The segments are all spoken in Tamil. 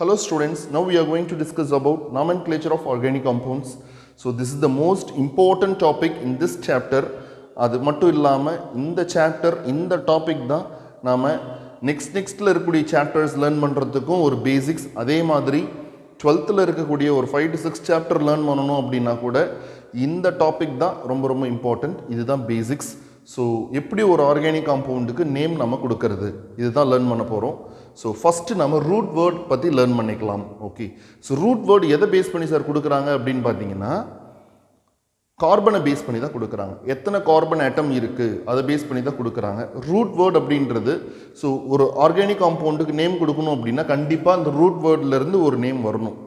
Hello students, now we are going to discuss about nomenclature of organic compounds. So this is the most important topic in this chapter. அது மட்டும் இல்லாமல் இந்த சாப்டர் இந்த டாபிக் தான் நாம் நெக்ஸ்ட்டில் இருக்கக்கூடிய சாப்டர்ஸ் லேர்ன் பண்ணுறதுக்கும் ஒரு பேசிக்ஸ். அதே மாதிரி 12th இருக்கக்கூடிய ஒரு 5 to 6 சாப்டர் லேர்ன் பண்ணணும் அப்படின்னா கூட இந்த டாபிக் தான் ரொம்ப ரொம்ப இம்பார்ட்டண்ட். இதுதான் பேசிக்ஸ். ஸோ எப்படி ஒரு ஆர்கானிக் காம்பவுண்டுக்கு நேம் நம்ம கொடுக்கறது இதுதான் லேர்ன் பண்ண போகிறோம். ஸோ ஃபஸ்ட்டு நம்ம ரூட் வேர்ட் பற்றி லேர்ன் பண்ணிக்கலாம். ஓகே, ஸோ ரூட் வேர்டு எதை பேஸ் பண்ணி சார் கொடுக்குறாங்க அப்படின்னு பார்த்தீங்கன்னா கார்பனை பேஸ் பண்ணி தான் கொடுக்குறாங்க. எத்தனை கார்பன் ஆட்டம் இருக்குது அதை பேஸ் பண்ணி தான் கொடுக்குறாங்க ரூட் வேர்ட் அப்படின்றது. ஸோ ஒரு ஆர்கானிக் காம்பவுண்டுக்கு நேம் கொடுக்கணும் அப்படின்னா கண்டிப்பாக அந்த ரூட் வேர்ட்லேருந்து ஒரு நேம் வரணும்.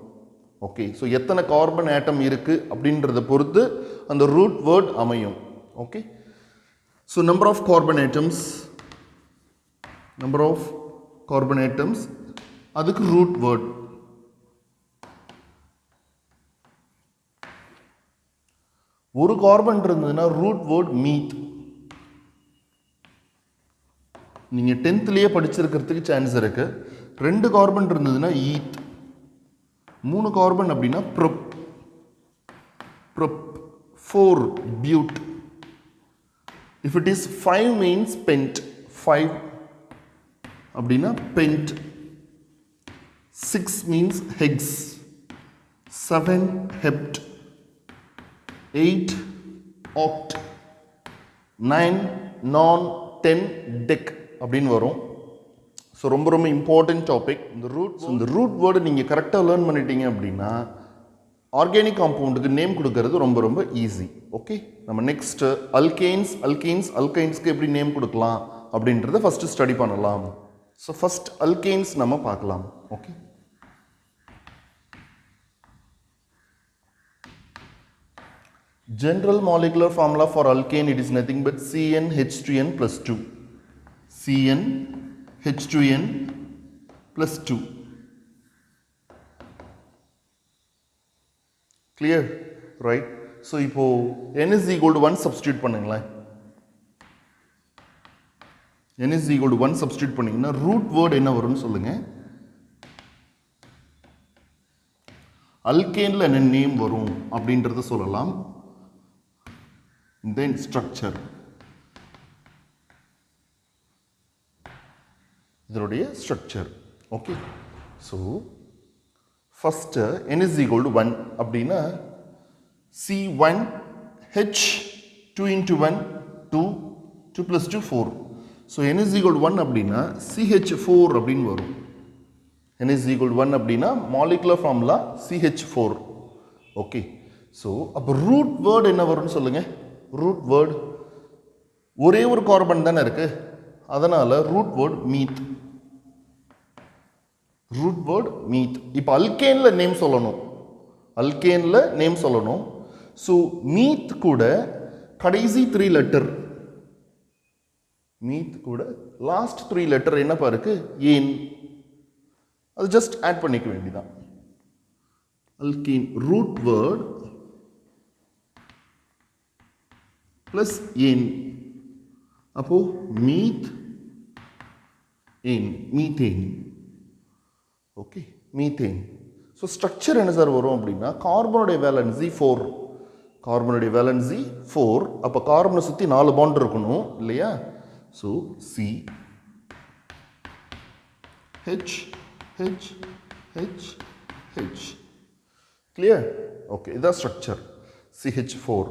ஓகே, ஸோ எத்தனை கார்பன் ஆட்டம் இருக்குது அப்படின்றத பொறுத்து அந்த ரூட் வேர்ட் அமையும். Okay, so number of carbon atoms அதுக்கு ரூட் வேர்ட். ஒரு கார்பன் இருந்ததுன்னா ரூட் வேர்ட் மீத். நீங்கள் 10thலேயே படிச்சிருக்கிறதுக்கு சான்ஸ் இருக்கு. 2 கார்பன் இருந்ததுன்னா ஈத். 3 கார்பன் அப்படின்னா prop. 4 but. If it is 5 means pent. 5 அப்படின்னா pent. 6 means hex. 7 hept. 8 oct. 9 non. 10 dec அப்படின்னு வரும். ஸோ ரொம்ப ரொம்ப இம்பார்ட்டன்ட் டாபிக் இந்த ரூட் வேர்டு நீங்கள் கரெக்டாக லேர்ன் பண்ணிட்டீங்க அப்படின்னா ஆர்கானிக் காம்பவுண்டுக்கு நேம் கொடுக்கறது ரொம்ப ரொம்ப ஈஸி. ஓகே, நம்ம நெக்ஸ்ட் அல்கைன்ஸ்க்கு எப்படி நேம் கொடுக்கலாம் அப்படின்றத ஃபஸ்ட்டு ஸ்டடி பண்ணலாம். ஸோ ஃபஸ்ட் அல்கைன்ஸ் நம்ம பார்க்கலாம். Okay, general molecular formula for alkane, it is nothing but CnH2n plus 2. CnH2n plus 2. Clear? Right? So இப்போ n is equal to 1 substitute பண்ணுங்களேன். n is equal to 1 substitute பண்ணிங்கன்னா root word என்ன வரும்னு சொல்லுங்க. அல்கேன்ல என்ன நேம் வரும் அப்படின்றத சொல்லலாம். Then structure. இதனுடைய structure. Okay. So first n is equal to 1 அப்படின்னா C1 H 2 into 1 2 2 plus 2 4. So n is equal to 1 அப்படின்னா CH4 அப்படின்னு வரும். n is equal to 1 அப்படின்னா molecular formula CH4. Okay, so அப்போ ரூட் வேர்டு என்ன வரும்னு சொல்லுங்க. ரூட் வேர்டு ஒரே ஒரு கார்பன் தானே இருக்கு, அதனால ரூட் வேர்டு மீத். இப்போ அல்கேன்ல நேம் சொல்லணும். ஸோ மீத் கூட கடைசி 3 லெட்டர், லாஸ்ட் 3 லெட்டர் என்னப்பா இருக்கு, ஏன். அது ஜஸ்ட் ஆட் பண்ணிக்க வேண்டியதான். அல்கேன் ரூட் வேர்ட் பிளஸ் ஏன். அப்போ methane. Okay, methane. So structure என்ன சார் வரும் அப்படின்னா கார்பனுடைய வேலன்சி 4. அப்போ கார்பனை சுற்றி 4 பாண்ட் இருக்கணும் இல்லையா. So C H H H H. Clear? Okay, இதான் ஸ்ட்ரக்சர் CH4.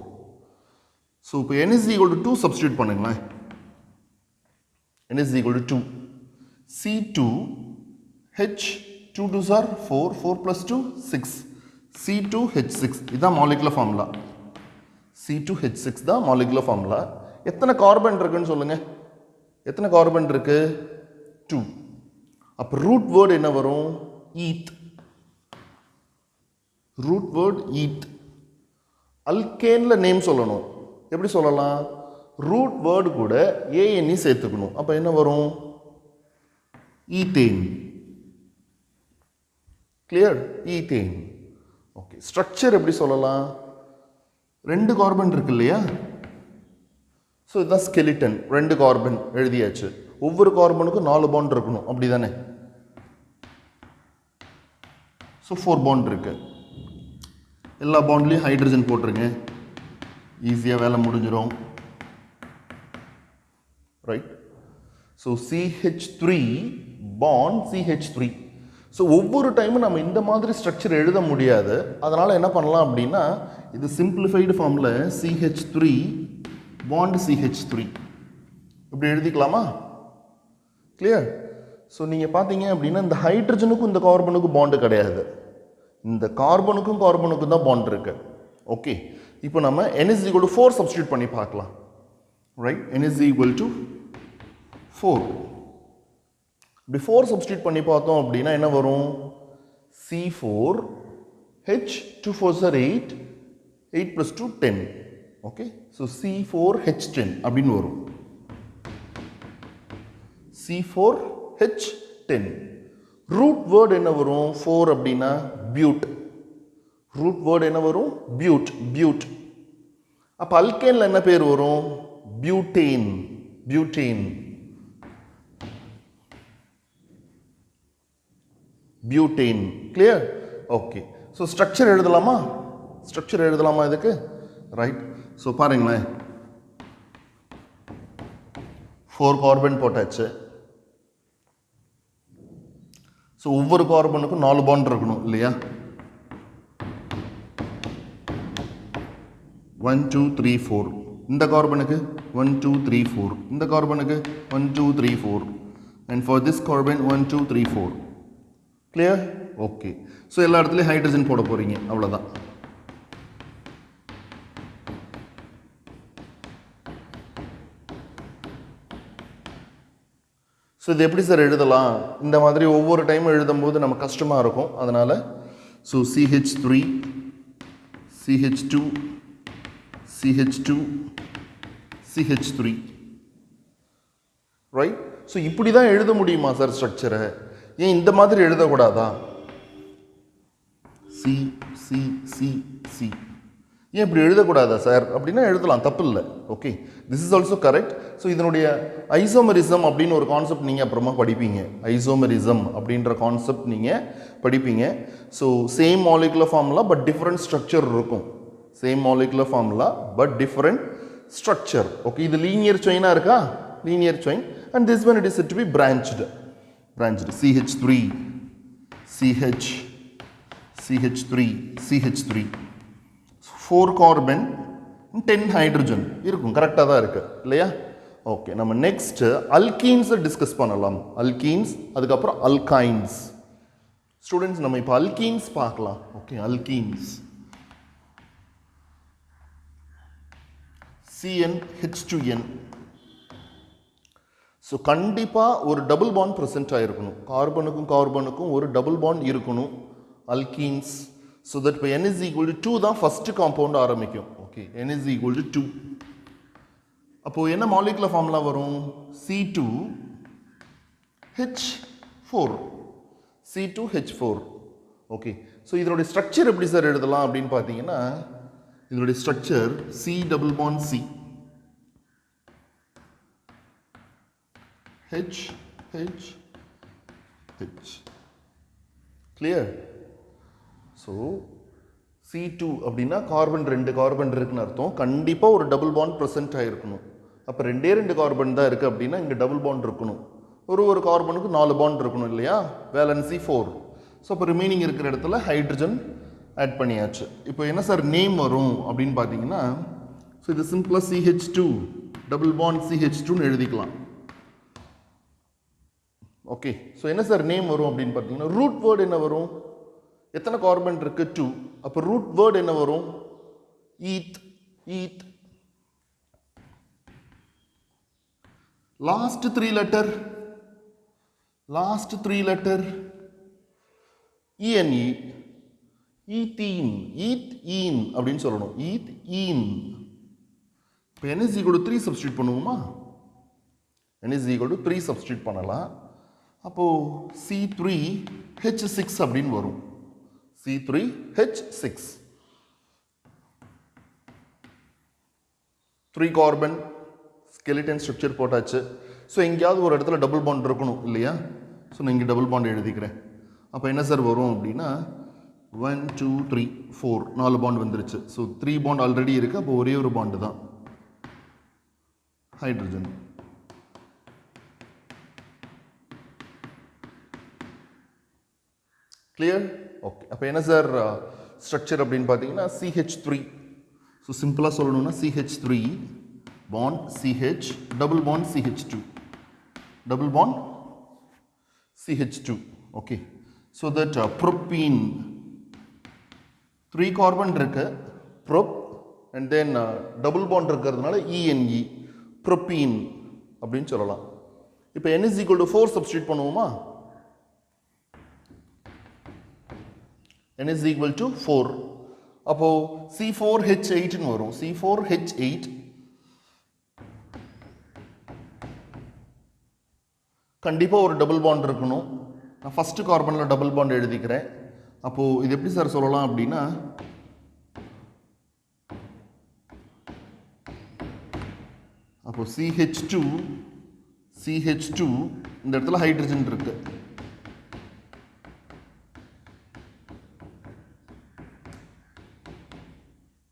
ஸோ இப்போ n is equal to 2 substitute பண்ணுங்களேன். n is equal to 2. C2 H 2 2s are 4 4 plus 2 6. C2H6 இதுதான் மாலிகுலர் ஃபார்முலா. C2H6 தான் மாலிகுலர் ஃபார்முலா. எத்தனை கார்பன் இருக்குன்னு சொல்லுங்க. எத்தனை கார்பன் இருக்கு? 2. அப்போ ரூட் வேர்டு என்ன வரும்? ஈத். அல்கேன்ல நேம் சொல்லணும். எப்படி சொல்லலாம்? ரூட் வேர்டு கூட ஏஎன்இ சேர்த்துக்கணும். அப்போ என்ன வரும்? Ethane. Clear? Ethane. Okay, structure எப்படி சொல்லலாம்? 2 கார்பன் இருக்கு இல்லையா. ஸோ இதுதான் ஸ்கெலிட்டன். 2 கார்பன் எழுதியாச்சு. ஒவ்வொரு கார்பனுக்கும் 4 பாண்ட் இருக்கணும், அப்படி தானே? ஸோ 4 பாண்ட் இருக்கு. எல்லா பாண்ட்லேயும் ஹைட்ரஜன் போட்டுருங்க, ஈஸியாக வேலை முடிஞ்சிடும். Right. So CH3 bond CH3. So ஒவ்வொரு டைமும் நம்ம இந்த மாதிரி ஸ்ட்ரக்சர் எழுத முடியாது. அதனால் என்ன பண்ணலாம் அப்படின்னா, இது சிம்பிளிஃபைடு ஃபார்மில் CH3 பாண்ட் CH3 இப்படி எழுதிக்கலாமா? கிளியர்? ஸோ நீங்கள் பார்த்தீங்க அப்படின்னா இந்த ஹைட்ரஜனுக்கும் இந்த கார்பனுக்கும் பாண்டு கிடையாது, இந்த கார்பனுக்கும் கார்பனுக்கும் தான் பாண்ட் இருக்கு. ஓகே, இப்போ நம்ம N is equal to 4 substitute பண்ணி பார்க்கலாம். Right, N is equal to 4. இப்படி 4 சப்ஸ்டியூட் பண்ணி பார்த்தோம் அப்படின்னா என்ன வரும்? C4 H 2 4s are 8, 8 plus 2 10. Okay, so C4H10 அப்படின்னு வரும். C4H10. ரூட் வேர்டு என்ன வரும்? 4 அப்படின்னா பியூட். ரூட் வேர்டு என்ன வரும்? பியூட். பியூட். அப்போ அல்கேன்ல என்ன பேர் வரும்? Butane. Butane. Butane. Clear? Okay, so structure எழுதலாமா? ஸ்ட்ரக்சர் எழுதலாமா இதுக்கு? ரைட். ஸோ பாருங்களேன், 4 கார்பன் போட்டாச்சு. ஸோ ஒவ்வொரு கார்பனுக்கும் 4 பாண்ட் இருக்கணும் இல்லையா? 1 2 3 4. இந்த கார்பனுக்கு 1 2 3 4. இந்த கார்பனுக்கு 1 2 3 4. And for this carbon 1 2 3 4. Clear? Okay, so எல்லா இடத்துலையும் ஹைட்ரஜன் போட போறீங்க, அவ்வளோதான். ஸோ இது எப்படி சார் எழுதலாம்? இந்த மாதிரி ஒவ்வொரு டைமும் எழுதும்போது நம்ம கஷ்டமாக இருக்கும், அதனால் so CH3 CH2 CH2 CH3. Right. So இப்படி தான் எழுத முடியுமா சார் ஸ்ட்ரக்சரை? ஏன் இந்த மாதிரி எழுதக்கூடாதா? சி சி சி சி ஏன் இப்படி எழுதக்கூடாதா சார் அப்படின்னா எழுதலாம், தப்பு இல்லை. Okay, this is also correct. So இதனுடைய ஐசோமரிசம் அப்படின்னு ஒரு கான்செப்ட் நீங்கள் அப்புறமா படிப்பீங்க. ஐசோமரிசம் அப்படின்ற கான்செப்ட் நீங்கள் படிப்பீங்க. So same molecular formula but different structure இருக்கும். Same molecular formula but different structure. Okay, இது லீனியர் செயினாக இருக்கா? Linear chain. And this one it is to be branched. CH3 CH CH3 CH3. 4 carbon 10 hydrogen இருக்கும், கரெக்டாக தான் இருக்கு இல்லையா? ஓகே, நம்ம நெக்ஸ்ட் அல்கீன்ஸை டிஸ்கஸ் பண்ணலாம். அல்கீன்ஸ், அதுக்கப்புறம் அல்கைன்ஸ். ஸ்டூடெண்ட்ஸ் நம்ம இப்போ அல்கீன்ஸ் பார்க்கலாம். Okay, alkenes CnH2n. ஸோ கண்டிப்பாக ஒரு டபுள் பாண்ட் ப்ரெசென்ட் ஆகிருக்கணும். கார்பனுக்கும் கார்பனுக்கும் ஒரு டபுள் பாண்ட் இருக்கணும் அல்கீன்ஸ். ஸோ தட் இப்போ N is equal to 2 தான் ஃபஸ்ட்டு காம்பவுண்ட் ஆரம்பிக்கும். Okay, N is equal to 2. அப்போது என்ன மாலிகுலர் ஃபார்முலா வரும்? C2H4. C2H4. ஓகே, ஸோ இதனுடைய ஸ்ட்ரக்சர் எப்படி சார் எழுதலாம் அப்படின்னு பார்த்தீங்கன்னா, இதனுடைய structure C double bond C H H H. Clear? So C2 அப்படின்னா கார்பன் 2 கார்பன் இருக்குன்னு அர்த்தம். கண்டிப்பாக ஒரு டபுள் பாண்ட் ப்ரெசென்ட் ஆகிருக்கணும். அப்போ 2 கார்பன் தான் இருக்குது அப்படின்னா இங்கே டபுள் பாண்ட் இருக்கணும். ஒரு கார்பனுக்கு 4 பாண்ட் இருக்கணும் இல்லையா? வேலன்சி 4. ஸோ அப்போ ரிமைனிங் இருக்கிற இடத்துல ஹைட்ரஜன் ஆட் பண்ணியாச்சு. இப்போ என்ன சார் நேம் வரும் அப்படின்னு பார்த்தீங்கன்னா, ஸோ இது சிம்பிளாக CH2 டபுள் பாண்ட் CH2ன்னு எழுதிக்கலாம். ஓகே, ஸோ என்ன சார் நேம் வரும் அப்படின்னு பார்த்தீங்கன்னா, ரூட் வேர்டு என்ன வரும்? எத்தனை கார்பன் இருக்கு? 2. அப்போ ரூட் வேர்டு என்ன வரும்? Eth. Eth. Last 3 letter. Last 3 letter ENE. Ethene. Eth ene அப்படின்னு சொல்லணும். ஈத் ஈன். இப்போ N is equal to 3 substitute பண்ணுவோமா? N is equal to 3 substitute பண்ணலாம். அப்போது C3H6 அப்படின்னு வரும். C3H6. 3 கார்பன் ஸ்கெலிட்டன் ஸ்ட்ரக்சர் போட்டாச்சு. ஸோ எங்கேயாவது ஒரு இடத்துல டபுள் பாண்ட் இருக்கணும் இல்லையா? ஸோ நான் இங்கே டபுள் பாண்ட் எழுதிக்கிறேன். அப்போ என்ன சார் வரும் அப்படின்னா 1 2 3 4 4 பாண்ட் வந்துருச்சு. ஸோ 3 பாண்ட் ஆல்ரெடி இருக்குது, அப்போ ஒரே ஒரு பாண்டு தான் ஹைட்ரஜன். கிளியர்? ஓகே. அப்போ என்ன சார் ஸ்ட்ரக்சர் அப்படின்னு பார்த்தீங்கன்னா CH3. ஸோ சிம்பிளாக சொல்லணும்னா CH3 bond CH double bond CH2 double bond CH2. Okay. So that propene 3 carbon இருக்கு prop and then double bond இருக்கிறதுனால ENE ப்ரோப்பீன் அப்படின்னு சொல்லலாம். இப்போ N is equal to 4 substitute பண்ணுவோமா? N is equal to 4. அப்போ C4H8 ன்னு வரும். C4H8 கண்டிப்பாக ஒரு டபுள் பாண்ட் இருக்கணும். நான் ஃபஸ்ட்டு கார்பனில் டபுள் பாண்ட் எழுதிக்கிறேன். அப்போது இது எப்படி சார் சொல்லலாம் அப்படின்னா, அப்போது CH2 இந்த இடத்துல ஹைட்ரஜன் இருக்கு.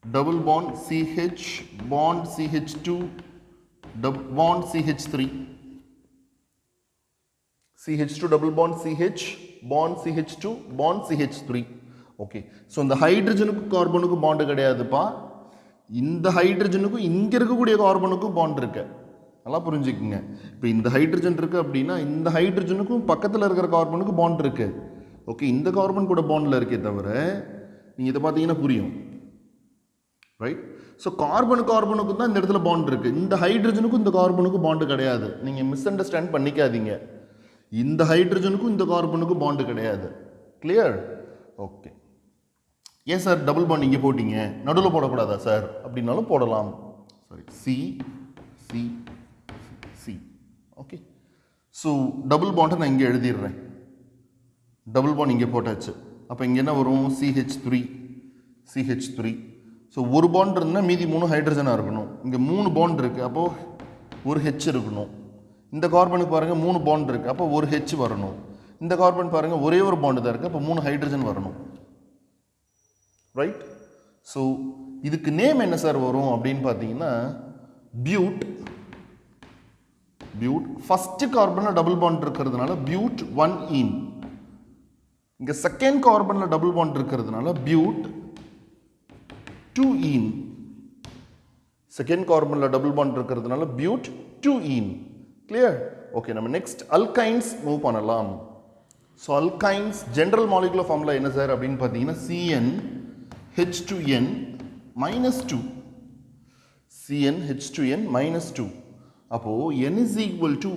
Double bond CH bond CH2 bond CH3 CH2 double bond CH bond CH2 bond CH3. Okay. So இந்த ஹைட்ரஜனுக்கும் கார்பனுக்கும் பாண்டு கிடையாதுப்பா. இந்த ஹைட்ரஜனுக்கும் இங்கே இருக்கக்கூடிய கார்பனுக்கும் பாண்ட் இருக்கு. நல்லா புரிஞ்சுக்குங்க. இப்போ இந்த ஹைட்ரஜன் இருக்கு அப்படின்னா இந்த ஹைட்ரஜனுக்கும் பக்கத்தில் இருக்கிற கார்பனுக்கும் பாண்ட் இருக்கு. ஓகே. இந்த கார்பன் கூட பாண்டில் இருக்கே தவிர நீங்கள் இதை பார்த்தீங்கன்னா புரியும். ரைட்? ஸோ கார்பனுக்கும் தான் இந்த இடத்துல பாண்ட் இருக்கு. இந்த ஹைட்ரஜனுக்கும் இந்த கார்பனுக்கும் பாண்டு கிடையாது. நீங்கள் மிஸ் அண்டர்ஸ்டாண்ட் பண்ணிக்காதீங்க. இந்த ஹைட்ரஜனுக்கும் இந்த கார்பனுக்கும் பாண்டு கிடையாது. கிளியர்? ஓகே. ஏன் சார் டபுள் பாண்ட் இங்கே போட்டிங்க, நடுவில் போடக்கூடாதா சார் அப்படின்னாலும் போடலாம். Sorry, C C C. Okay. So double பாண்டை நான் இங்கே எழுதிடுறேன். டபுள் பாண்ட் இங்கே போட்டாச்சு. அப்போ இங்கே என்ன வரும்? CH3. ஸோ ஒரு பாண்ட் இருந்தால் மீதி 3 ஹைட்ரஜனாக இருக்கணும். இங்கே 3 பாண்ட் இருக்குது, அப்போது ஒரு H இருக்கணும். இந்த கார்பனுக்கு பாருங்கள் 3 பாண்ட் இருக்குது, அப்போ ஒரு H வரணும். இந்த கார்பன் பாருங்கள் ஒரே ஒரு பாண்டு தான் இருக்குது, அப்போ 3 ஹைட்ரஜன் வரணும். ரைட்? ஸோ இதுக்கு நேம் என்ன சார் வரும் அப்படின்னு பார்த்தீங்கன்னா பியூட். ஃபஸ்ட்டு கார்பனில் டபுள் பாண்ட் இருக்கிறதுனால பியூட் 1ஈன். இங்கே செகண்ட் கார்பனில் டபுள் பாண்ட் இருக்கிறதுனால பியூட் 2ஈன். செகண்ட் கார்பனில் டபுள் பாண்ட் இருக்கிறதுனால பியூட் 2ஈன். கிளியர்? ஓகே. நம்ம நெக்ஸ்ட் அல்கைன்ஸ் மூவ் பண்ணலாம். So alkynes general molecular formula என்ன சார் அப்படின்னு பார்த்தீங்கன்னா CnH2n -2. CnH2n -2. அப்போது N is equal to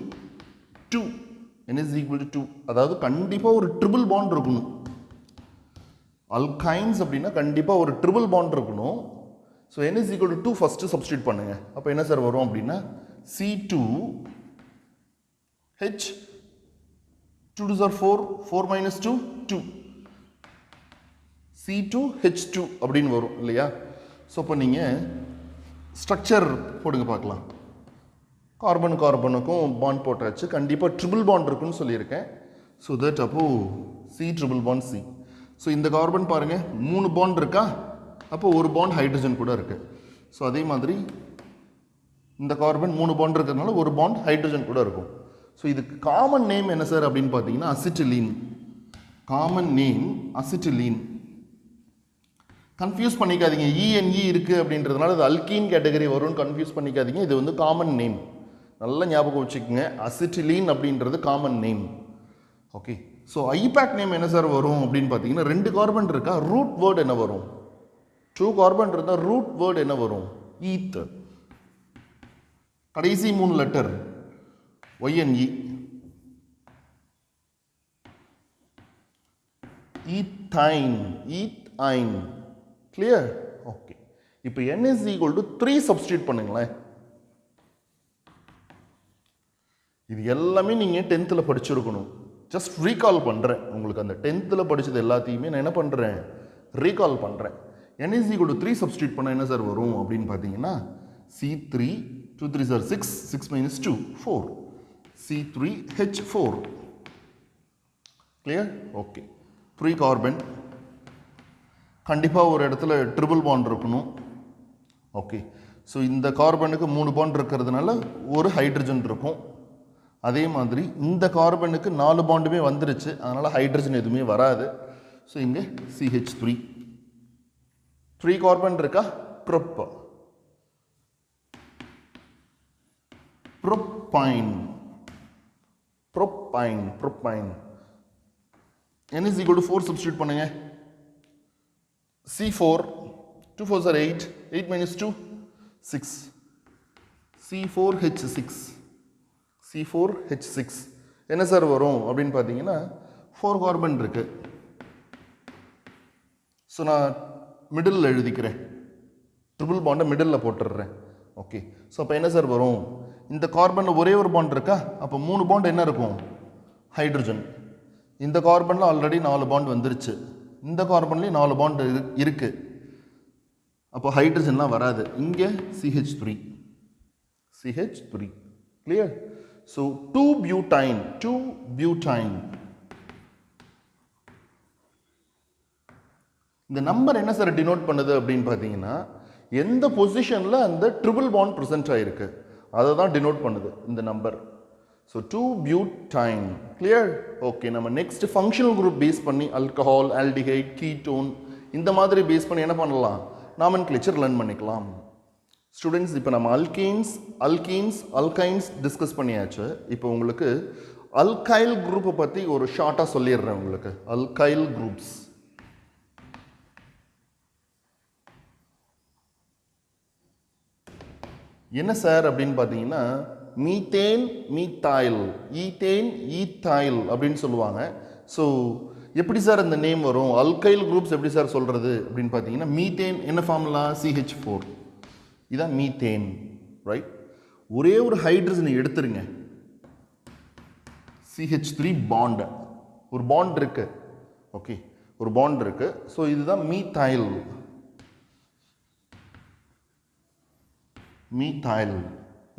2. N is equal to 2. அதாவது கண்டிப்பாக ஒரு ட்ரிபிள் பாண்ட் இருக்கணும். அல்கைன்ஸ் அப்படின்னா கண்டிப்பாக ஒரு ட்ரிபிள் பாண்ட் இருக்கணும். So N is equal to 2 first substitute பண்ணுங்கள். அப்போ என்ன சார் வரும் அப்படின்னா C2H 2 2s are 4, 4 minus 2 2, C2H2 அப்படின்னு வரும் இல்லையா? ஸோ இப்போ நீங்கள் ஸ்ட்ரக்சர் போடுங்க பார்க்கலாம். கார்பனுக்கும் பாண்ட் போட்டாச்சு. கண்டிப்பாக ட்ரிபிள் பாண்ட் இருக்குன்னு சொல்லியிருக்கேன். ஸோ தட் அப்போது C triple bond C. So இந்த கார்பன் பாருங்கள் 3 பாண்ட் இருக்கா, அப்போ ஒரு பாண்ட் ஹைட்ரஜன் கூட இருக்குது. ஸோ அதே மாதிரி இந்த கார்பன் 3 பாண்ட் இருக்கிறதுனால ஒரு பாண்ட் ஹைட்ரஜன் கூட இருக்கும். ஸோ இதுக்கு காமன் நேம் என்ன சார் அப்படின்னு பார்த்தீங்கன்னா acetylene. Common name acetylene. Confuse பண்ணிக்காதீங்க. ENE இருக்குது அப்படின்றதுனால இது அல்கீன் கேட்டகரி வரும்னு கன்ஃபியூஸ் பண்ணிக்காதீங்க. இது வந்து காமன் நேம். நல்லா ஞாபகம் வச்சுக்கோங்க. அசிட்டிலீன் அப்படின்றது common name. Okay. So I-PAC name என்ன சார் வரும் அப்படின்னு பார்த்தீங்கன்னா 2 கார்பன் இருக்கா, ரூட் வேர்டு என்ன வரும்? 2 கார்பன் இருந்தால் ரூட் வேர்டு என்ன வரும்? ஈத். கடைசி 3 letter YNE. Ethyne. Clear? Okay. இப்போ N is equal to 3 substitute பண்ணுங்களேன். இது எல்லாமே நீங்கள் 10th படிச்சிருக்கணும். ஜஸ்ட் ரீகால் பண்ணுறேன் உங்களுக்கு. அந்த 10th படித்தது எல்லாத்தையுமே நான் என்ன பண்ணுறேன், ரீகால் பண்ணுறேன். N is equal to 3 substitute பண்ணால் என்ன சார் வரும் அப்படின்னு பார்த்தீங்கன்னா C3 2 3s are 6, 6 minus 2 4, C3H4. Clear? Okay. 3 carbon கண்டிப்பாக ஒரு இடத்துல ட்ரிபிள் பாண்ட் இருக்கணும். ஓகே, ஸோ இந்த கார்பனுக்கு 3 பாண்ட் இருக்கிறதுனால ஒரு ஹைட்ரஜன் இருக்கும். அதே மாதிரி இந்த கார்பனுக்கு 4 பாண்டுமே வந்துருச்சு, அதனால் ஹைட்ரஜன் எதுவுமே வராது. ஸோ இங்கே CH3 3 கார்பன் இருக்கா, ப்ரோப்பைன் n is equal to 4 substitute பண்ணுங்க. C4 2 4s are 8, 8 minus 2 6, C4H6 என்ன சார் வரும் அப்படின்னு பார்த்தீங்கன்னா 4 கார்பன் இருக்கு. ஸோ நான் மிடில் எழுதிக்கிறேன், ட்ரிபிள் பாண்டை மிடில் போட்டுடுறேன். ஓகே, ஸோ அப்போ என்ன சார் வரும், இந்த கார்பனில் ஒரே ஒரு பாண்ட் இருக்கா, அப்போ 3 பாண்ட் என்ன இருக்கும், ஹைட்ரஜன். இந்த கார்பனில் ஆல்ரெடி 4 பாண்ட் வந்துருச்சு, இந்த கார்பன்லேயும் 4 பாண்ட் இருக்கு, அப்போ ஹைட்ரஜன்லாம் வராது. இங்கே CH3 கிளியர். So 2 butane. இந்த நம்பர் என்ன சார் டினோட் பண்ணுது அப்படின்னு பார்த்தீங்கன்னா எந்த பொசிஷனில் அந்த ட்ரிபிள் பாண்ட் ப்ரெசென்ட் ஆகிருக்கு அதை தான் டினோட் பண்ணுது இந்த number. So 2 butane clear. Okay, நம்ம நெக்ஸ்ட் ஃபங்க்ஷனல் குரூப் பேஸ் பண்ணி ஆல்கஹால், ஆல்டிஹைட், கீட்டோன் இந்த மாதிரி பேஸ் பண்ணி என்ன பண்ணலாம், நாமென்க்ளேச்சர் லேர்ன் பண்ணிக்கலாம். ஸ்டூடெண்ட்ஸ், இப்போ நம்ம அல்கைன்ஸ் டிஸ்கஸ் பண்ணியாச்சு. இப்போ உங்களுக்கு அல்கைல் குரூப்பை பற்றி ஒரு ஷார்ட்டாக சொல்லிடுறேன் உங்களுக்கு. அல்கைல் குரூப்ஸ் என்ன சார் அப்படின்னு பார்த்தீங்கன்னா மீத்தேன், மீத்தாயில், ஈத்தாயில் அப்படின்னு சொல்லுவாங்க. ஸோ எப்படி சார் இந்த நேம் வரும், அல்கைல் குரூப்ஸ் எப்படி சார் சொல்கிறது அப்படின்னு பார்த்தீங்கன்னா மீத்தேன் என்ன ஃபார்முலா, CH4, இதான் மீத்தேன், ரைட். ஒரே ஒரு ஹைட்ரஜனை எடுத்துருங்க, CH3 பாண்டு, ஒரு பாண்ட் இருக்கு. ஓகே, ஒரு பாண்ட் இருக்கு. ஸோ இதுதான் மீத்தாயில்.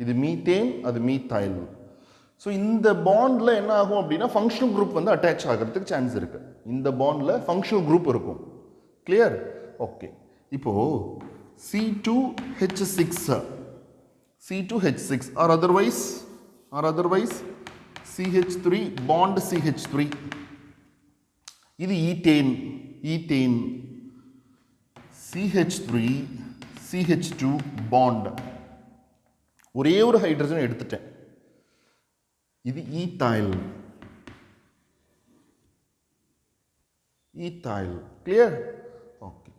இது மீத்தேன், அது மீத்தாயில். ஸோ இந்த பாண்டில் என்ன ஆகும் அப்படின்னா ஃபங்க்ஷனல் குரூப் வந்து அட்டாச் ஆகிறதுக்கு சான்ஸ் இருக்கு. இந்த பாண்டில் ஃபங்க்ஷனல் குரூப் இருக்கும். கிளியர். ஓகே, இப்போ C2H6 or otherwise CH3 bond CH3, இது ஈத்தேன். CH3 CH2 பாண்ட், ஒரே ஒரு ஹைட்ரஜன் எடுத்துட்டேன், இது ஈத்தாயில். Clear. Okay,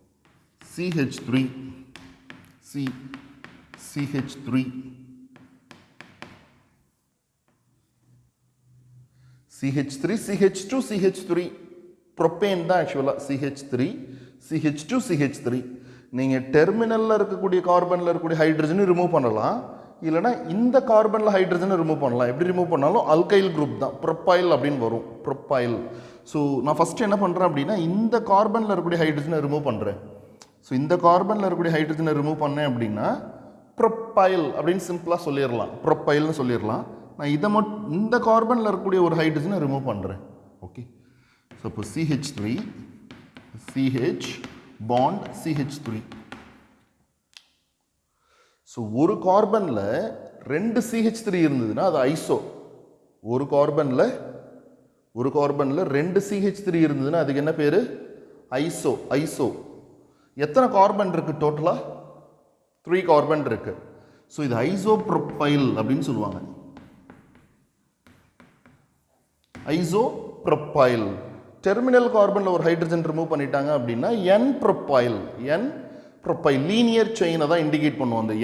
CH3 CH2 CH3 propane தான் ஆக்சுவலாக. CH3 நீங்கள் டெர்மினலில் இருக்கக்கூடிய கார்பனில் இருக்கக்கூடிய ஹைட்ரஜனை ரிமூவ் பண்ணலாம், இல்லைனா இந்த கார்பனில் ஹைட்ரஜனை ரிமூவ் பண்ணலாம். எப்படி ரிமூவ் பண்ணாலும் அல்கைல் குரூப் தான், ப்ரோப்பைல் அப்படின்னு வரும். ப்ரோப்பைல். ஸோ நான் ஃபஸ்ட்டு என்ன பண்ணுறேன் அப்படின்னா இந்த கார்பனில் இருக்கக்கூடிய ஹைட்ரஜனை ரிமூவ் பண்ணுறேன். ஸோ இந்த கார்பனில் இருக்கக்கூடிய ஹைட்ரஜனை ரிமூவ் பண்ணேன் அப்படின்னா ப்ரோப்பைல் அப்படின்னு சிம்பிளாக சொல்லிடலாம், ப்ரோப்பைல்னு சொல்லிடலாம். நான் இதை மட்டும் இந்த கார்பனில் இருக்கக்கூடிய ஒரு ஹைட்ரஜனை ரிமூவ் பண்ணுறேன். ஓகே, ஸோ இப்போ CH பாண்ட் CH3. ஸோ ஒரு கார்பனில் 2 CH3 இருந்ததுன்னா அது ஐசோ. ஒரு கார்பனில் 2 CH3 இருந்ததுன்னா அதுக்கு என்ன பேர், ஐசோ. எத்தனை கார்பன் இருக்கு டோட்டலாக, 3 கார்பன் இருக்கு. ஸோ இது ஐசோப்ரோப்பைல் அப்படின்னு சொல்லுவாங்க. ஐசோப்ரோப்பைல். டெர்மினல் கார்பனில் ஒரு ஹைட்ரஜன் ரிமூவ் பண்ணிட்டாங்க அப்படின்னா N-ப்ரோப்பைல். லீனியர் செயினை தான் இண்டிகேட் பண்ணுவோம். அந்த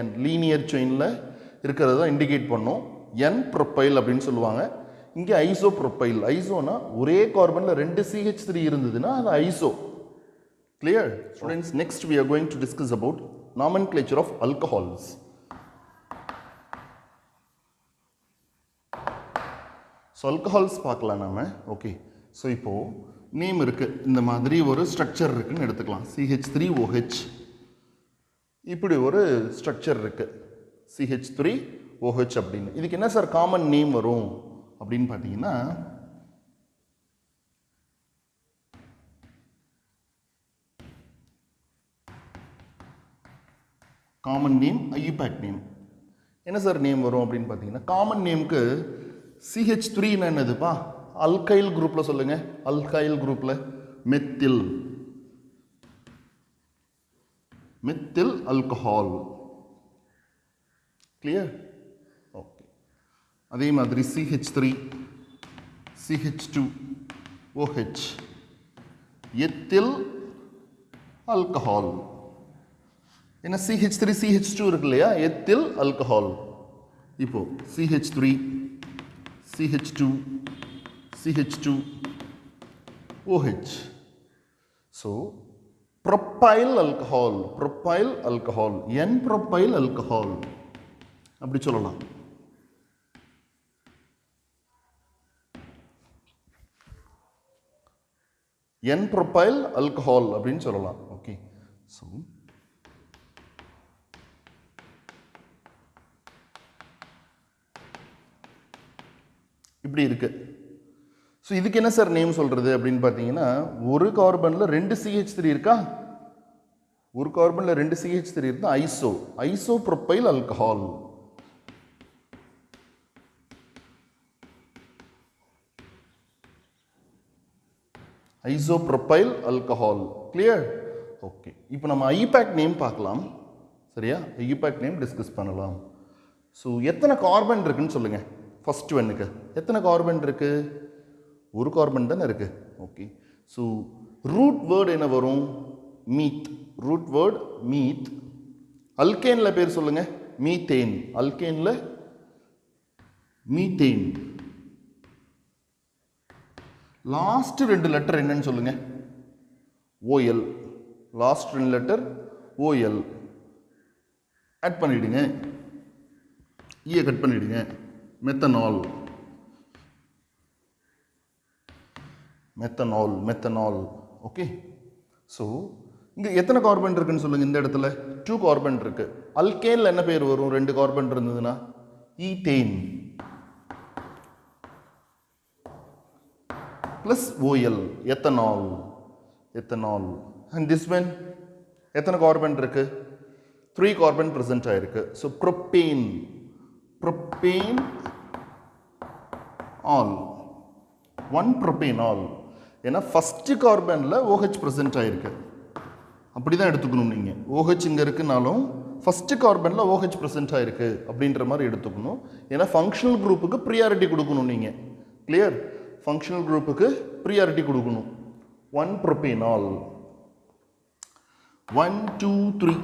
N லீனியர் செயினில் இருக்கிறது தான் இண்டிகேட் பண்ணும். N-ப்ரோப்பைல் அப்படின்னு சொல்லுவாங்க. இங்கே ஐசோப்ரோப்பைல். ஐசோனா ஒரே கார்பனில் 2 CH3 இருந்ததுன்னா அது iso. Clear students. Next we are going to discuss about nomenclature of alcohols. So alcohols பார்க்கலாம் நாம. ஓகே, ஸோ இப்போது நேம் இருக்குது, இந்த மாதிரி ஒரு ஸ்ட்ரக்சர் இருக்குதுன்னு எடுத்துக்கலாம். CH3OH இப்படி ஒரு ஸ்ட்ரக்சர் இருக்குது, CH3OH அப்படின்னு. இதுக்கு என்ன சார் காமன் நேம் வரும் அப்படின்னு பார்த்தீங்கன்னா காமன் நேம் IUPAC நேம். என்ன சார் நேம் வரும் அப்படின்னு பார்த்தீங்கன்னா காமன் நேமுக்கு CH3 என்னதுப்பா அல்கைல் குரூப்பில் சொல்லுங்கள். அல்கைல் குரூப்பில் methyl methyl alcohol. Clear? Okay. அதே மாதிரி CH3 CH2 OH ethyl alcohol. ஏன்னா CH3 CH2 இருக்கு இல்லையா, எத்தில் ஆல்கஹால். இப்போ CH3 CH2 CH2 OH. So propyl alcohol, propyl alcohol, N propyl alcohol அப்படி சொல்லலாம். N propyl alcohol அப்படின்னு சொல்லலாம். ஓகே. ஸோ இப்படி இருக்கு. ஸோ இதுக்கு என்ன சார் நேம் சொல்றது அப்படின்னு பார்த்தீங்கன்னா, ஒரு கார்பனில் 2 CH3 இருக்கா, ஒரு கார்பனில் 2 CH3 இருந்தால் isopropyl alcohol. Isopropyl alcohol. Clear? Okay. இப்போ நம்ம IUPAC நேம் பார்க்கலாம். சரியா? IUPAC நேம் டிஸ்கஸ் பண்ணலாம். ஸோ எத்தனை கார்பன் இருக்குன்னு சொல்லுங்க. ஃபர்ஸ்ட் ஒன்னுக்கு எத்தனை கார்பன் இருக்கு? ஒரு கார்பன் தானே இருக்கு. ஓகே. ஸோ ரூட் வேர்டு என்ன வரும்? மீத். Root word மீத். அல்கேன்ல பேர் சொல்லுங்க. மீத்தேன். அல்கேன்ல மீத்தேன். லாஸ்ட் 2 லெட்டர் என்னன்னு சொல்லுங்க. OL. Last 2 letter OL. Add பண்ணிடுங்க. ஈயை கட் பண்ணிடுங்க. Methanol. Methanol methanol. Okay. So இங்கே எத்தனை கார்பன் இருக்குன்னு சொல்லுங்க. இந்த இடத்துல 2 கார்பன் இருக்கு. அல்கேன்ல என்ன பேர் வரும்? 2 கார்பன் இருந்ததுன்னா ethane plus OL, ethanol, ethanol. And this one, எத்தனை கார்பன் இருக்கு? 3 கார்பன் present ஆயிருக்கு. So propane, propane all, 1 propanol. ஏன்னா ஃபர்ஸ்ட் கார்பன்ல OH present ஆயிருக்கு. அப்படிதான் எடுத்துக்கணும் நீங்க. OH இங்க இருக்குனாலும் ஃபர்ஸ்ட் கார்பன்ல OH present ஆயிருக்கு அப்படின்ற மாதிரி எடுத்துக்கணும். ஏன்னா ஃபங்க்ஷனல் குரூப்புக்கு ப்ரியாரிட்டி கொடுக்கணும் நீங்க. கிளியர்? ஃபங்க்ஷனல் குரூப்புக்கு ப்ரியாரிட்டி கொடுக்கணும். 1 propanol, 1 2 3.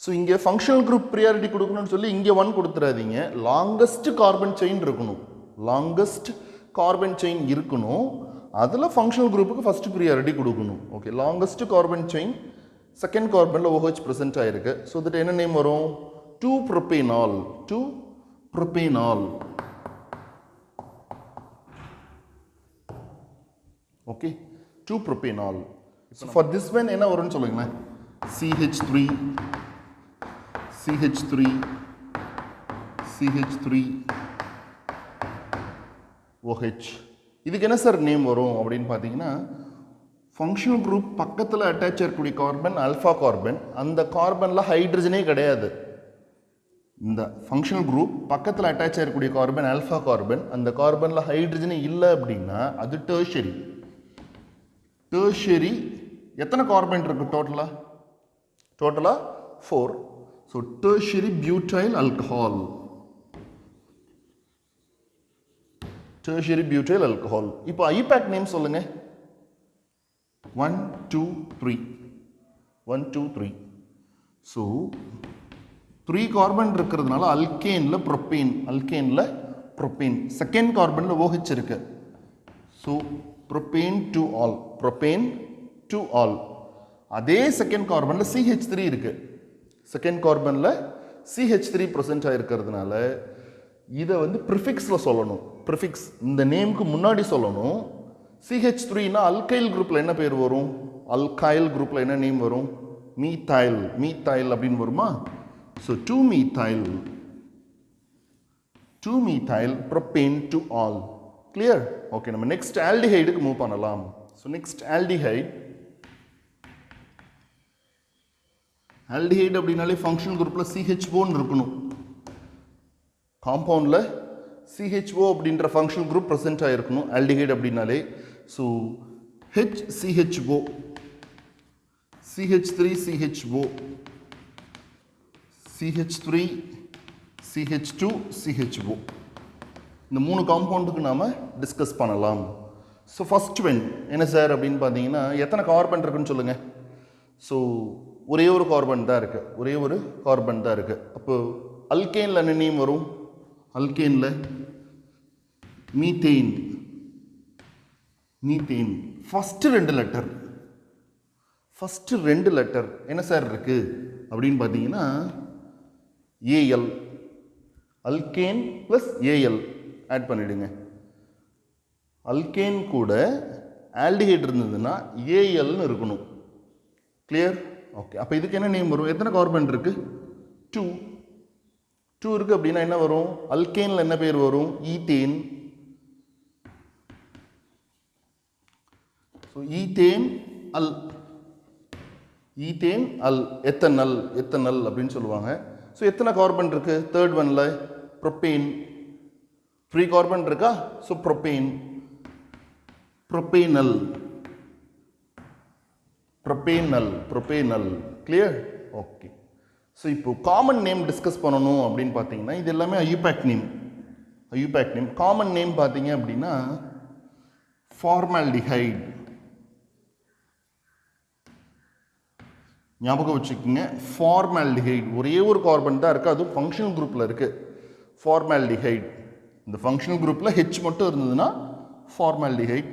ஸோ இங்கே ஃபங்க்ஷனல் குரூப் ப்ரியாரிட்டி கொடுக்கணும்னு சொல்லி இங்கே 1 கொடுத்துடாதீங்க. லாங்கஸ்ட் கார்பன் செயின் இருக்கணும். லாங்கஸ்ட் கார்பன் செயின் இருக்கணும். அதில் ஃபங்க்ஷனல் குரூப்புக்கு ஃபர்ஸ்ட் ப்ரியாரிட்டி கொடுக்கணும். Okay. Longest carbon chain second கார்பனில் OH ப்ரெசென்ட் ஆயிருக்கு. ஸோ தட் என்ன நேம் வரும்? 2 propanol, 2 propanol. Okay. 2 propanol. So for this one என்ன வரும்னு சொல்லுங்களேன். CH3 CH3 CH3 OH. இதுக்கு என்ன சார் நேம் வரும் அப்படின்னு பார்த்தீங்கன்னா, ஃபங்க்ஷனல் குரூப் பக்கத்தில் அட்டாச் ஆகக்கூடிய கார்பன் ஆல்ஃபா கார்பன். அந்த கார்பனில் ஹைட்ரஜனே கிடையாது. இந்த ஃபங்க்ஷனல் குரூப் பக்கத்தில் அட்டாச் ஆகக்கூடிய கார்பன் ஆல்ஃபா கார்பன். அந்த கார்பனில் ஹைட்ரஜனே இல்லை அப்படின்னா அது டெர்ஷரி. டெர்ஷரி எத்தனை கார்பன் இருக்கு டோட்டலாக? டோட்டலாக 4. So tertiary butyl alcohol. Tertiary butyl alcohol. இப்போ IUPAC நேம் சொல்லுங்க. 1 2 3. 1 2 3. ஸோ 3 கார்பன் இருக்கிறதுனால அல்கேனில் ப்ரொப்பேன். அல்கேனில் ப்ரொப்பேன். செகண்ட் கார்பனில் OH இருக்கு. So propane to all, propane to all. அதே செகண்ட் கார்பனில் CH3 இருக்கு. செகண்ட் கார்பனில் CH3 ப்ரெசென்ட் ஆகிருக்கிறதுனால இதை வந்து ப்ரிஃபிக்ஸில் சொல்லணும். ப்ரிஃபிக்ஸ் இந்த நேமுக்கு முன்னாடி சொல்லணும். CH3னா அல்கைல் குரூப்பில் என்ன பேர் வரும்? அல்கைல் குரூப்பில் என்ன நேம் வரும்? மீத்தைல். மீத்தைல் அப்படின்னு வருமா? So 2 methyl, 2 methyl propane to all. Clear? Okay. நம்ம நெக்ஸ்ட் ஆல்டிஹைடுக்கு மூவ் பண்ணலாம். So next aldehyde. ஆல்டிஹைடு அப்படின்னாலே ஃபங்க்ஷனல் குரூப்பில் சிஹெச்ஓன்னு இருக்கணும். காம்பவுண்டில் சிஹெச்ஓ அப்படின்ற ஃபங்க்ஷனல் குரூப் ப்ரெசென்ட் ஆகிருக்கணும் ஆல்டிஹைடு அப்படின்னாலே. So HCHO, CH3CHO, CH3, CH2, CHO, இந்த 3 காம்பவுண்டுக்கு நாம் டிஸ்கஸ் பண்ணலாம். ஸோ ஃபஸ்ட் ஒன் என்ன சார் அப்படின்னு பார்த்தீங்கன்னா, எத்தனை கார்பன் இருக்குன்னு சொல்லுங்கள். ஸோ ஒரே ஒரு கார்பன் தான் இருக்குது, ஒரே ஒரு கார்பன் தான் இருக்குது. அப்போது அல்கேனில் என்ன நேம் வரும்? அல்கேனில் methane. Methane first 2 letter, first 2 letter என்ன சார் இருக்குது அப்படின்னு பார்த்தீங்கன்னா AL. Alkane plus AL add பண்ணிவிடுங்க. அல்கேன் கூட ஆல்டிஹைட் இருந்ததுன்னா ஏஎல்னு இருக்கணும். கிளியர்? ஓகே. அப்போ இதுக்கு என்ன நேம் வரும்? எத்தனை கார்பன் இருக்குது? 2 இருக்குது அப்படின்னா என்ன வரும்? அல்கேனில் என்ன பேர் வரும்? Ethane. So ethane al, ethane al, ethanal, ethanal அப்படின்னு சொல்லுவாங்க. ஸோ எத்தனை கார்பன் இருக்குது? தேர்ட் ஒன்ல ப்ரொப்பேன். 3 கார்பன் இருக்கா? So propane, propanal, propanal, propanal. Clear? Okay. So இப்போ காமன் நேம் டிஸ்கஸ் பண்ணணும் அப்படின்னு பார்த்தீங்கன்னா இது எல்லாமே IUPAC name. IUPAC name. Common name பார்த்தீங்க அப்படின்னா ஃபார்மால்டிஹைட். ஞாபகம் வச்சுக்கோங்க, ஃபார்மால்டிஹைட். ஒரே ஒரு கார்பன் தான் இருக்குது, அதுவும் ஃபங்க்ஷனல் குரூப்பில் இருக்குது. ஃபார்மால்டிஹைட். இந்த ஃபங்க்ஷனல் குரூப்பில் ஹெச் மட்டும் இருந்ததுன்னா formaldehyde.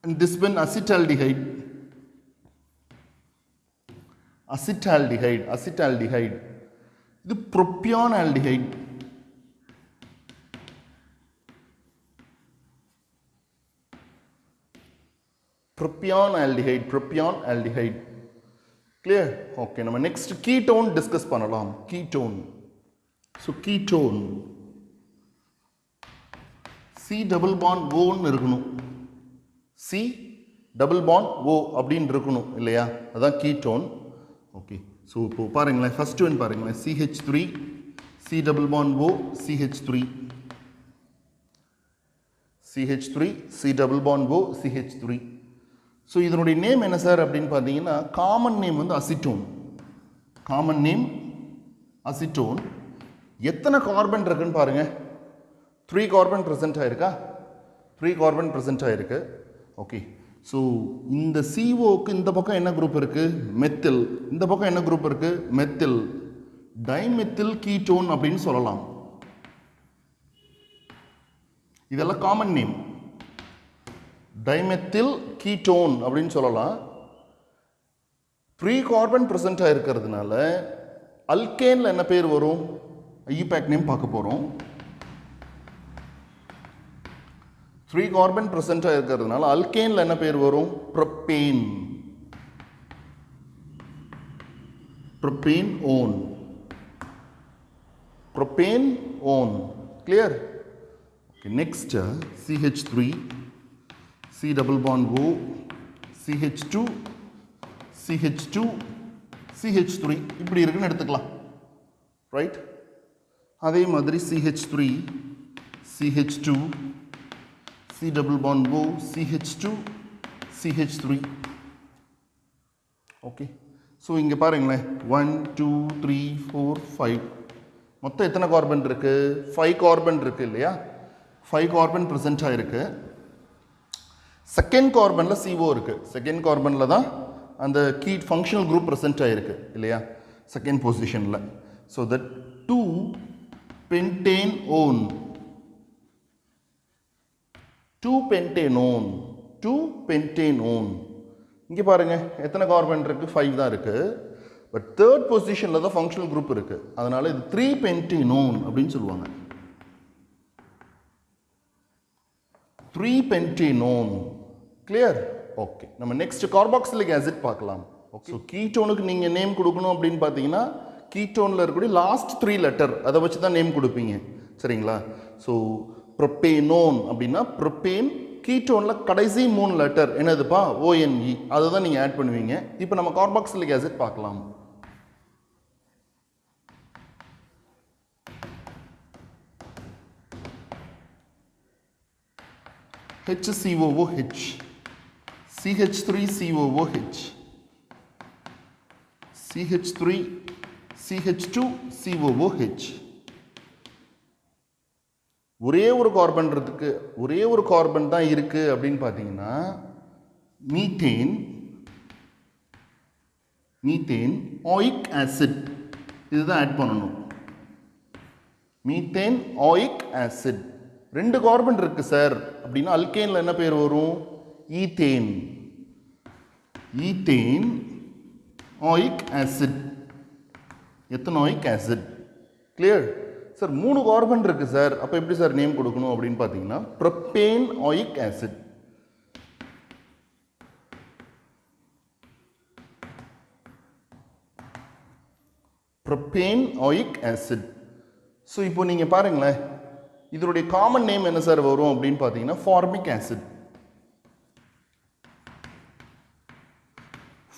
And this one acetaldehyde. Acetaldehyde, acetaldehyde. இது propionaldehyde. Propionaldehyde, propionaldehyde. Clear? Okay. நம்ம நெக்ஸ்ட் கீட்டோன் டிஸ்கஸ் பண்ணலாம். Ketone. So ketone C double bond ஓன்னு இருக்கணும். சி டபுள் பாண்ட் ஓ அப்படின்னு இருக்கணும் இல்லையா? அதான் கீட்டோன். ஓகே. ஸோ இப்போ பாருங்களேன், ஃபர்ஸ்ட் ஒன் பாருங்களேன், CH3, C double bond O, CH3, CH3, C double bond O, CH3. So இதனுடைய நேம் என்ன சார் அப்படின்னு பார்த்தீங்கன்னா, காமன் நேம் வந்து அசிட்டோன். Common name acetone. எத்தனை கார்பன் இருக்குன்னு பாருங்க. 3 கார்பன் ப்ரெசென்ட் ஆயிருக்கா? 3 கார்பன் ப்ரெசென்ட் ஆயிருக்கு. ஓகே. ஸோ இந்த சிஓக்கு இந்த பக்கம் என்ன குரூப் இருக்குது? மெத்தில். இந்த பக்கம் என்ன குரூப் இருக்குது? மெத்தில். டைமெத்தில் கீட்டோன் அப்படின்னு சொல்லலாம். இதெல்லாம் காமன் நேம். டைமெத்தில் கீட்டோன் அப்படின்னு சொல்லலாம். 3 கார்பன் ப்ரெசென்ட் ஆகிருக்கிறதுனால அல்கேனில் என்ன பேர் வரும்? ஐயூபேக் நேம் பார்க்க போகிறோம். 3 கார்பன் ப்ரெசென்ட் ஆகிருக்கிறதுனால அல்கேனில் என்ன பேர் வரும்? Propane. Propane own. Propane own. Clear? Okay. Next CH3, C double bond O, CH2, CH2, CH3 இப்படி இருக்குன்னு எடுத்துக்கலாம். ரைட்? அதே மாதிரி CH3, CH2, C double bond O, CH2, CH3. Okay. So இங்கே பாருங்களேன், 1 2 3 4 5 மொத்தம் எத்தனை கார்பன் இருக்குது? 5 கார்பன் இருக்குது இல்லையா? 5 கார்பன் ப்ரெசென்ட் ஆகிருக்கு. செகண்ட் கார்பனில் CO இருக்குது. செகண்ட் கார்பனில் தான் அந்த கீ ஃபங்க்ஷனல் குரூப் ப்ரெசென்ட் ஆகிருக்கு இல்லையா? செகண்ட் பொசிஷனில். So that 2 pentanone. 2 pentanone. 2 pentanone. இங்கே பாருங்கள் எத்தனை கார்பன் இருக்குது? 5 தான் இருக்குது. பட் தேர்ட் பொசிஷனில் தான் ஃபங்க்ஷனல் குரூப் இருக்குது. அதனால் இது 3 pentanone அப்படின்னு சொல்லுவாங்க. 3 pentanone. கிளியர்? ஓகே. நம்ம நெக்ஸ்ட் கார்பாக்சிலிக் ஆசிட் பார்க்கலாம். ஓகே. ஸோ கீட்டோனுக்கு நீங்கள் நேம் கொடுக்கணும் அப்படின்னு பார்த்தீங்கன்னா கீட்டோனில் இருக்கக்கூடிய லாஸ்ட் 3 லெட்டர் அதை வச்சு தான் நேம் கொடுப்பீங்க. சரிங்களா? ஸோ ப்ரொப்பேனோன் அப்படின்னா ப்ரொப்பேன் கீட்டோனில் கடைசி 3 லெட்டர் என்னதுப்பா ONE, அதை தான் நீங்கள் ஆட் பண்ணுவீங்க. இப்போ நம்ம கார்பாக்சிலிக் ஆசிட் பார்க்கலாம். HCOOH, CH3COOH, CH3CH2COOH. ஒரே ஒரு கார்பன் தான் இருக்கு அப்படின்னு பார்த்தீங்கன்னா மீத்தேன் ஆயிக் ஆசிட் இதுதான் ஆட் பண்ணணும். Methanoic acid. 2 கார்பன் இருக்கு சார் அப்படின்னா அல்கேன்ல என்ன பேர் வரும்? Ethanoic acid, ethanoic acid. Clear sir? 3 carbon இருக்கு சார், அப்போ எப்படி சார் நேம் கொடுக்கணும் அப்படின்னு பார்த்தீங்கன்னா propanoic acid. Propanoic acid. So இப்போ நீங்கள் பாருங்களேன், இதனுடைய காமன் நேம் என்ன சார் வரும் அப்படின்னு பார்த்தீங்கன்னா ஃபார்மிக் ஆசிட்.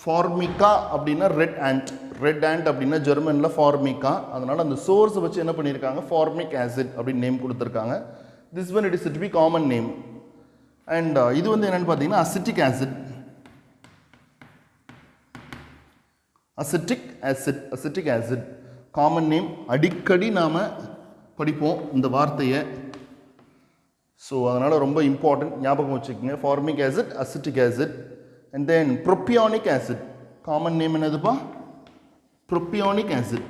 ஃபார்மிகா அப்படின்னா ரெட் ஆண்ட் அப்படின்னா ஜெர்மனில் ஃபார்மிகா. அதனால் அந்த சோர்ஸை வச்சு என்ன பண்ணியிருக்காங்க, ஃபார்மிக் ஆசிட் அப்படின்னு நேம் கொடுத்துருக்காங்க. This one it is to be common name. And இது வந்து என்னென்னு பார்த்தீங்கன்னா அசிட்டிக் ஆசிட் காமன் நேம். அடிக்கடி நாம் படிப்போம் இந்த வார்த்தையை. ஸோ அதனால் ரொம்ப இம்பார்ட்டன்ட், ஞாபகம் வச்சுக்கோங்க. Formic acid, acetic acid. And then propionic acid, common name என்னதுப்பா? propionic acid.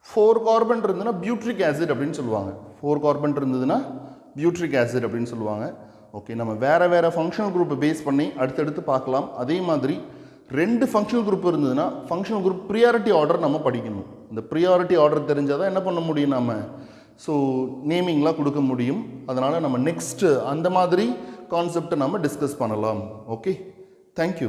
4 கார்பன் இருந்ததுன்னா பியூட்ரிக் ஆசிட் அப்படின்னு சொல்லுவாங்க. 4 கார்பன் இருந்ததுன்னா பியூட்ரிக் ஆசிட் அப்படின்னு சொல்லுவாங்க. ஓகே, நம்ம வேறு ஃபங்க்ஷனல் குரூப்பை பேஸ் பண்ணி அடுத்தடுத்து பார்க்கலாம். அதே மாதிரி 2 ஃபங்க்ஷனல் குரூப் இருந்ததுன்னா ஃபங்க்ஷனல் குரூப் ப்ரியாரிட்டி ஆர்டர் நம்ம படிக்கணும். இந்த ப்ரியாரிட்டி ஆர்டர் தெரிஞ்சால் தான் என்ன பண்ண முடியும், நம்ம ஸோ நேமிங்லாம் கொடுக்க முடியும். அதனால் நம்ம நெக்ஸ்ட்டு அந்த மாதிரி கான்செப்டை நம்ம டிஸ்கஸ் பண்ணலாம். Okay, thank you.